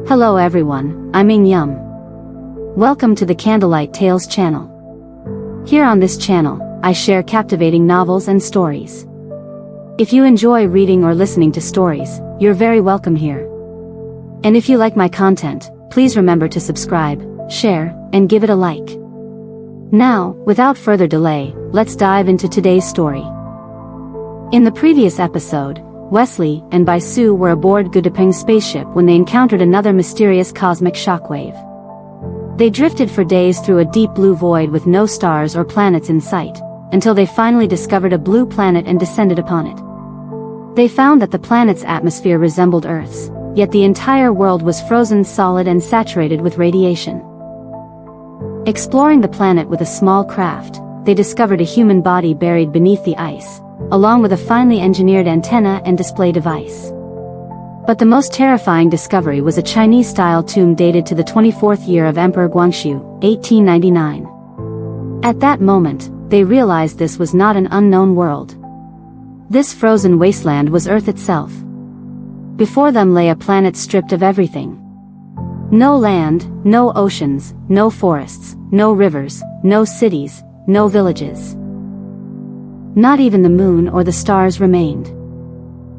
Hello everyone, I'm Yum. Welcome to the Candlelight Tales channel. Here on this channel, I share captivating novels and stories. If you enjoy reading or listening to stories, you're very welcome here. And if you like my content, please remember to subscribe, share, and give it a like. Now, without further delay, let's dive into today's story. In the previous episode, Wesley and Bai Su were aboard Gudaping's spaceship when they encountered another mysterious cosmic shockwave. They drifted for days through a deep blue void with no stars or planets in sight, until they finally discovered a blue planet and descended upon it. They found that the planet's atmosphere resembled Earth's, yet the entire world was frozen solid and saturated with radiation. Exploring the planet with a small craft, they discovered a human body buried beneath the ice, along with a finely engineered antenna and display device. But the most terrifying discovery was a Chinese-style tomb dated to the 24th year of Emperor Guangxu, 1899. At that moment, they realized this was not an unknown world. This frozen wasteland was Earth itself. Before them lay a planet stripped of everything. No land, no oceans, no forests, no rivers, no cities, no villages. Not even the moon or the stars remained.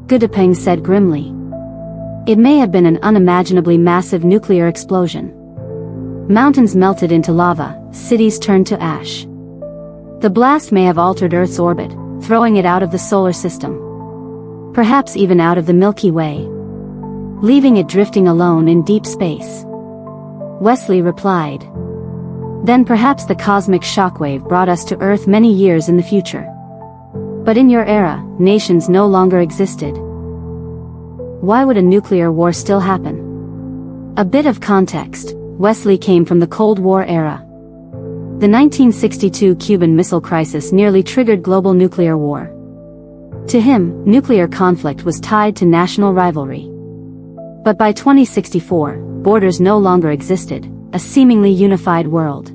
Gudaping said grimly. It may have been an unimaginably massive nuclear explosion. Mountains melted into lava, cities turned to ash. The blast may have altered Earth's orbit, throwing it out of the solar system. Perhaps even out of the Milky Way. Leaving it drifting alone in deep space. Wesley replied. Then perhaps the cosmic shockwave brought us to Earth many years in the future. But in your era, nations no longer existed. Why would a nuclear war still happen? A bit of context, Wesley came from the Cold War era. The 1962 Cuban Missile Crisis nearly triggered global nuclear war. To him, nuclear conflict was tied to national rivalry. But by 2064, borders no longer existed, a seemingly unified world.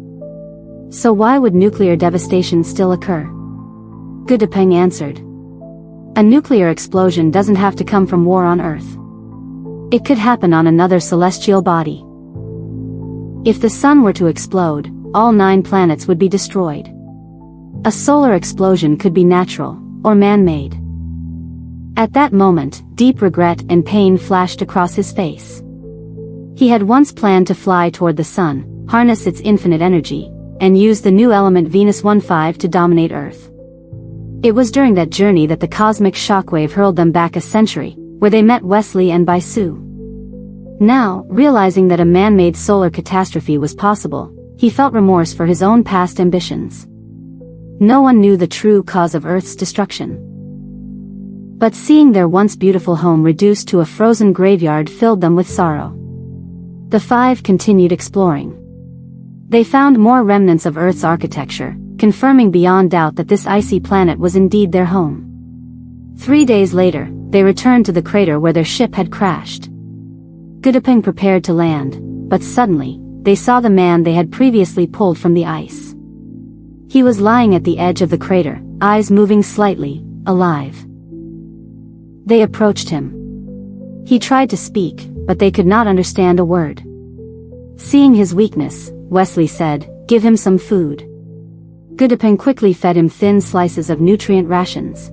So why would nuclear devastation still occur? Gudaping answered. A nuclear explosion doesn't have to come from war on Earth. It could happen on another celestial body. If the sun were to explode, all 9 planets would be destroyed. A solar explosion could be natural, or man-made. At that moment, deep regret and pain flashed across his face. He had once planned to fly toward the sun, harness its infinite energy, and use the new element Venus 15 to dominate Earth. It was during that journey that the cosmic shockwave hurled them back a century, where they met Wesley and Bai Su. Now, realizing that a man-made solar catastrophe was possible, he felt remorse for his own past ambitions. No one knew the true cause of Earth's destruction. But seeing their once beautiful home reduced to a frozen graveyard filled them with sorrow. The 5 continued exploring. They found more remnants of Earth's architecture, confirming beyond doubt that this icy planet was indeed their home. 3 days later, they returned to the crater where their ship had crashed. Gudaping prepared to land, but suddenly, they saw the man they had previously pulled from the ice. He was lying at the edge of the crater, eyes moving slightly, alive. They approached him. He tried to speak, but they could not understand a word. Seeing his weakness, Wesley said, "Give him some food." Gudaping quickly fed him thin slices of nutrient rations.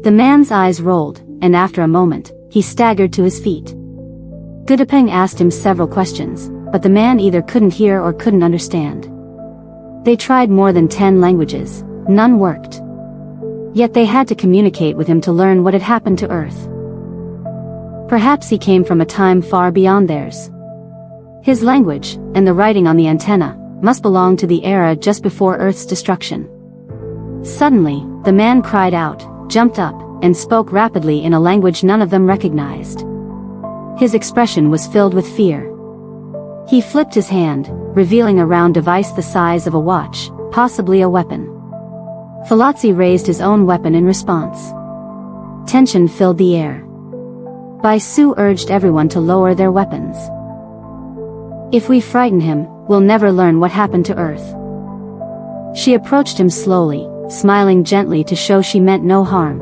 The man's eyes rolled, and after a moment, he staggered to his feet. Gudaping asked him several questions, but the man either couldn't hear or couldn't understand. They tried more than 10 languages, none worked. Yet they had to communicate with him to learn what had happened to Earth. Perhaps he came from a time far beyond theirs. His language, and the writing on the antenna, must belong to the era just before Earth's destruction. Suddenly, the man cried out, jumped up, and spoke rapidly in a language none of them recognized. His expression was filled with fear. He flipped his hand, revealing a round device the size of a watch, possibly a weapon. Falazzi raised his own weapon in response. Tension filled the air. Bai Su urged everyone to lower their weapons. If we frighten him, we'll never learn what happened to Earth. She approached him slowly, smiling gently to show she meant no harm.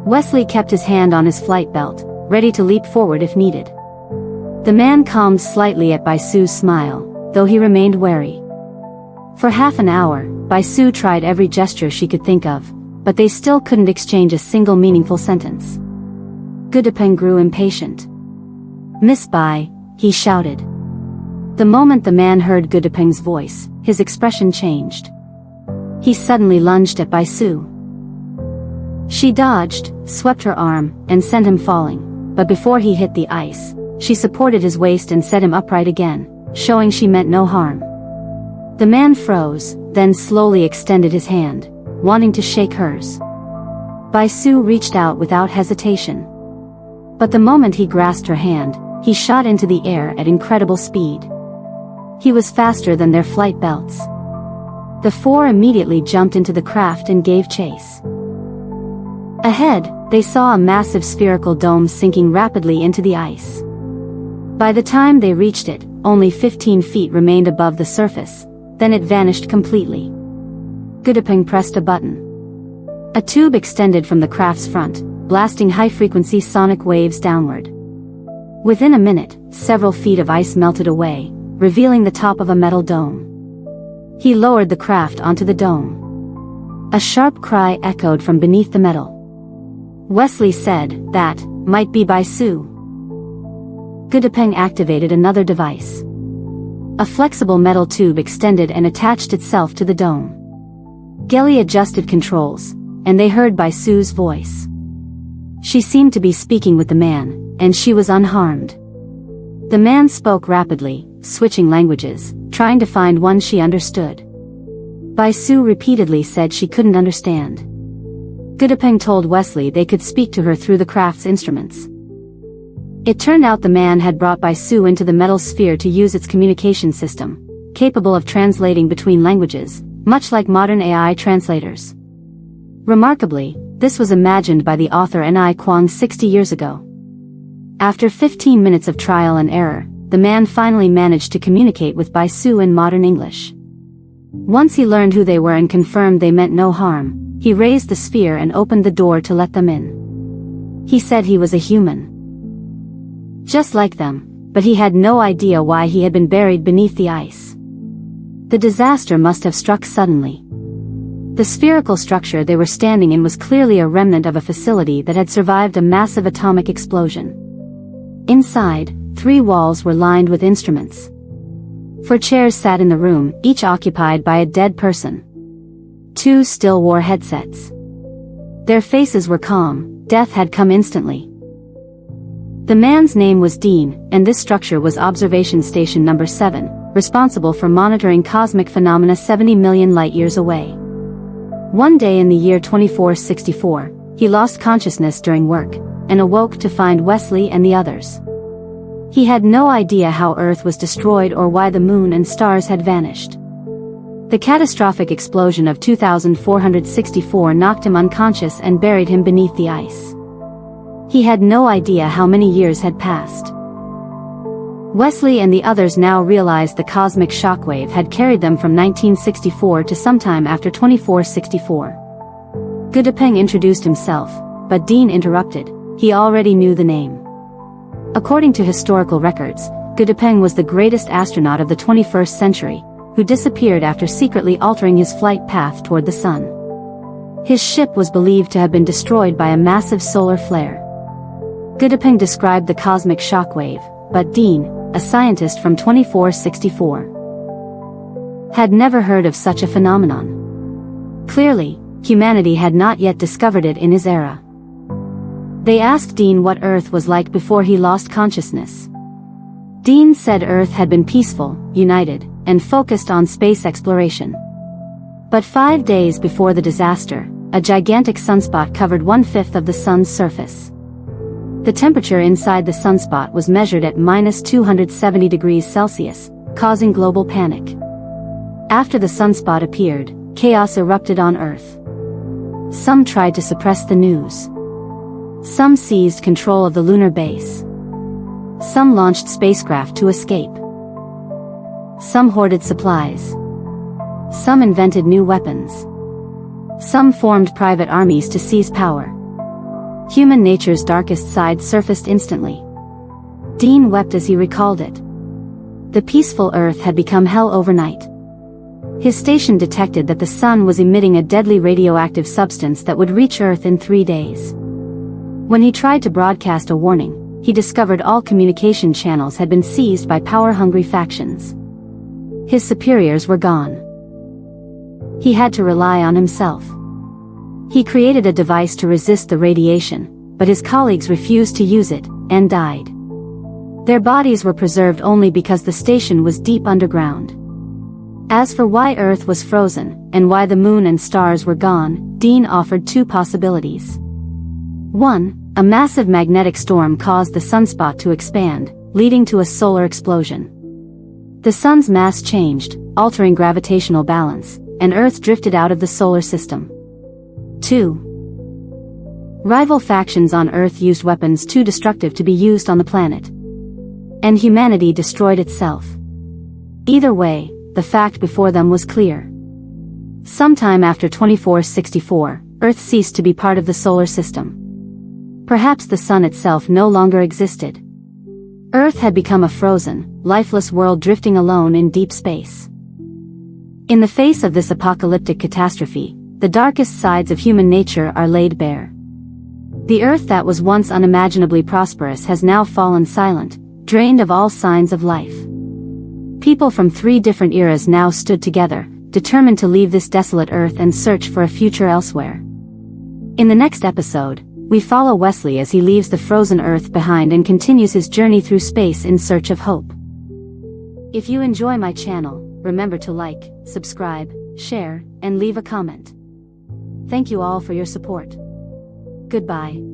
Wesley kept his hand on his flight belt, ready to leap forward if needed. The man calmed slightly at Bai Su's smile, though he remained wary. For half an hour, Bai Su tried every gesture she could think of, but they still couldn't exchange a single meaningful sentence. Gudapeng grew impatient. "Miss Bai," he shouted. The moment the man heard Gudapeng's voice, his expression changed. He suddenly lunged at Bai Su. She dodged, swept her arm, and sent him falling, but before he hit the ice, she supported his waist and set him upright again, showing she meant no harm. The man froze, then slowly extended his hand, wanting to shake hers. Bai Su reached out without hesitation. But the moment he grasped her hand, he shot into the air at incredible speed. He was faster than their flight belts. The four immediately jumped into the craft and gave chase. Ahead, they saw a massive spherical dome sinking rapidly into the ice. By the time they reached it, only 15 feet remained above the surface, then it vanished completely. Gudapeng pressed a button. A tube extended from the craft's front, blasting high-frequency sonic waves downward. Within a minute, several feet of ice melted away, revealing the top of a metal dome. He lowered the craft onto the dome. A sharp cry echoed from beneath the metal. Wesley said, "That might be Bai Su." Gudapeng activated another device. A flexible metal tube extended and attached itself to the dome. Gelly adjusted controls, and they heard Bai Su's voice. She seemed to be speaking with the man, and she was unharmed. The man spoke rapidly, switching languages, trying to find one she understood. Bai Su repeatedly said she couldn't understand. Gudapeng told Wesley they could speak to her through the craft's instruments. It turned out the man had brought Bai Su into the metal sphere to use its communication system, capable of translating between languages, much like modern AI translators. Remarkably, this was imagined by the author Ni Kuang 60 years ago. After 15 minutes of trial and error, the man finally managed to communicate with Bai Su in modern English. Once he learned who they were and confirmed they meant no harm, he raised the sphere and opened the door to let them in. He said he was a human, just like them, but he had no idea why he had been buried beneath the ice. The disaster must have struck suddenly. The spherical structure they were standing in was clearly a remnant of a facility that had survived a massive atomic explosion. Inside, 3 walls were lined with instruments. 4 chairs sat in the room, each occupied by a dead person. 2 still wore headsets. Their faces were calm, death had come instantly. The man's name was Dean, and this structure was Observation Station Number 7, responsible for monitoring cosmic phenomena 70 million light-years away. One day in the year 2464, he lost consciousness during work, and awoke to find Wesley and the others. He had no idea how Earth was destroyed or why the moon and stars had vanished. The catastrophic explosion of 2464 knocked him unconscious and buried him beneath the ice. He had no idea how many years had passed. Wesley and the others now realized the cosmic shockwave had carried them from 1964 to sometime after 2464. Gudapeng introduced himself, but Dean interrupted. He already knew the name. According to historical records, Gudapeng was the greatest astronaut of the 21st century, who disappeared after secretly altering his flight path toward the sun. His ship was believed to have been destroyed by a massive solar flare. Gudapeng described the cosmic shockwave, but Dean, a scientist from 2464, had never heard of such a phenomenon. Clearly, humanity had not yet discovered it in his era. They asked Dean what Earth was like before he lost consciousness. Dean said Earth had been peaceful, united, and focused on space exploration. But 5 days before the disaster, a gigantic sunspot covered 1/5 of the sun's surface. The temperature inside the sunspot was measured at -270 degrees Celsius, causing global panic. After the sunspot appeared, chaos erupted on Earth. Some tried to suppress the news. Some seized control of the lunar base. Some launched spacecraft to escape. Some hoarded supplies. Some invented new weapons. Some formed private armies to seize power. Human nature's darkest side surfaced instantly. Dean wept as he recalled it. The peaceful Earth had become hell overnight. His station detected that the sun was emitting a deadly radioactive substance that would reach Earth in 3 days. When he tried to broadcast a warning, he discovered all communication channels had been seized by power-hungry factions. His superiors were gone. He had to rely on himself. He created a device to resist the radiation, but his colleagues refused to use it, and died. Their bodies were preserved only because the station was deep underground. As for why Earth was frozen, and why the moon and stars were gone, Dean offered 2 possibilities. 1. A massive magnetic storm caused the sunspot to expand, leading to a solar explosion. The sun's mass changed, altering gravitational balance, and Earth drifted out of the solar system. 2. Rival factions on Earth used weapons too destructive to be used on the planet. And humanity destroyed itself. Either way, the fact before them was clear. Sometime after 2464, Earth ceased to be part of the solar system. Perhaps the sun itself no longer existed. Earth had become a frozen, lifeless world drifting alone in deep space. In the face of this apocalyptic catastrophe, the darkest sides of human nature are laid bare. The Earth that was once unimaginably prosperous has now fallen silent, drained of all signs of life. People from 3 different eras now stood together, determined to leave this desolate Earth and search for a future elsewhere. In the next episode, we follow Wesley as he leaves the frozen Earth behind and continues his journey through space in search of hope. If you enjoy my channel, remember to like, subscribe, share, and leave a comment. Thank you all for your support. Goodbye.